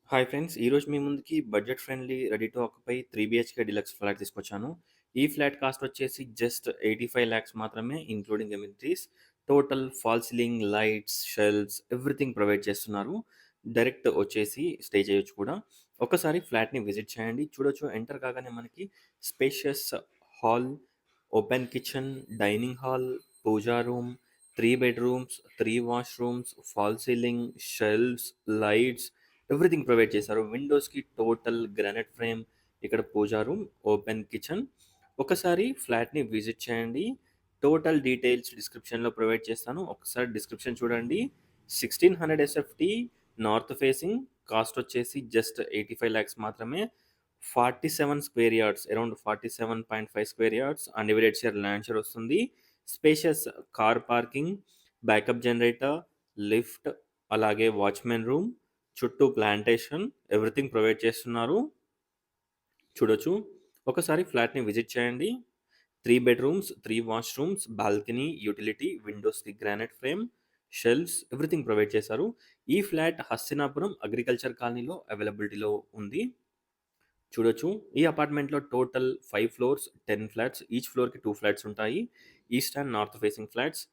Hi friends! ఈరోజు మీ ముందుకి budget friendly ready to occupy 3 BHK deluxe flat తీసుకొచ్చాను. ఈ ఫ్లాట్ కాస్ట్ వచ్చేసి జస్ట్ 85,00,000 మాత్రమే including amenities. Total fall ceiling, lights, shelves everything provide చేస్తున్నారు. Direct వచ్చేసి స్టే చేయొచ్చు కూడా. ఒక్కసారి ఫ్లాట్‌ని విజిట్ చేయండి. చూడొచ్చు ఎంటర్ కాగానే మనకి spacious hall, open kitchen, dining hall, puja room, 3 bedrooms, 3 washrooms, fall ceiling, shelves, lights everything provide చేశారు. విండోస్‌కి టోటల్ గ్రానైట్ ఫ్రేమ్, ఇక్కడ పూజా రూమ్, ఓపెన్ కిచెన్. ఒకసారి ఫ్లాట్‌ని విజిట్ చేయండి. టోటల్ డీటెయిల్స్ డిస్క్రిప్షన్‌లో ప్రొవైడ్ చేస్తాను. ఒకసారి డిస్క్రిప్షన్ చూడండి. 1600 ఎస్ఎఫ్టీ నార్త్ ఫేసింగ్ కాస్ట్ వచ్చేసి జస్ట్ 85,00,000 మాత్రమే. 47 square yards around 47.5 square yards undivided share land share వస్తుంది. Spacious car parking, backup generator, lift, అలాగే వాచ్‌మెన్ రూమ్, చుట్టూ ప్లాంటేషన్ ఎవ్రీథింగ్ ప్రొవైడ్ చేస్తున్నారు. చూడొచ్చు. ఒకసారి ఫ్లాట్‌ని విజిట్ చేయండి. 3 బెడ్‌రూమ్స్, 3 వాష్‌రూమ్స్, బాల్కనీ, యుటిలిటీ, విండోస్‌కి granite frame, shelves everything provide చేశారు. ఈ ఫ్లాట్ హస్తినాపురం అగ్రికల్చర్ కాలనీలో అవైలబిలిటీలో ఉంది. చూడొచ్చు. ఈ అపార్ట్మెంట్‌లో టోటల్ 5 ఫ్లోర్స్, 10 ఫ్లాట్స్. ఈచ్ ఫ్లోర్‌కి 2 ఫ్లాట్స్ ఉంటాయి. East and north facing flats.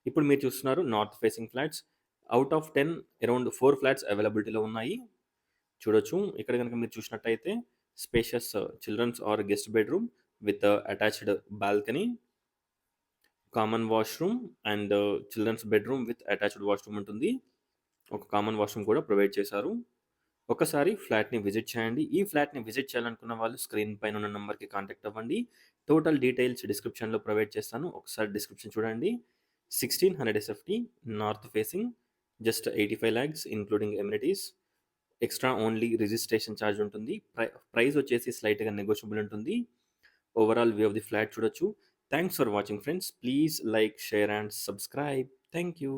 ఇప్పుడు మీరు చూస్తున్నారు north facing flats. Out of 10 around 4 flats అవైలబిలిటీలో ఉన్నాయి. చూడొచ్చు. ఇక్కడ గనుక మీరు చూసినట్టయితే spacious children's or guest bedroom with attached balcony, common washroom and children's bedroom with attached washroom ఉంటుంది. ఒక కామన్ వాష్‌రూమ్ కూడా ప్రొవైడ్ చేశారు. ఒకసారి ఫ్లాట్‌ని విజిట్ చేయండి. ఈ ఫ్లాట్‌ని విజిట్ చేయాలనుకున్న వాళ్ళు స్క్రీన్ పైన ఉన్న నంబర్‌కి కాంటాక్ట్ అవ్వండి. టోటల్ డీటెయిల్స్ డిస్క్రిప్షన్‌లో ప్రొవైడ్ చేస్తాను. ఒకసారి డిస్క్రిప్షన్ చూడండి. 1600 SFT north facing just 85,00,000 including amenities. Extra only registration charge ఉంటుంది. ప్రైస్ వచ్చేసి స్లైట్‌గా నెగోషియబుల్ ఉంటుంది. Overall view of the flat చూడొచ్చు. Thanks for watching friends. Please like, share and subscribe. Thank you.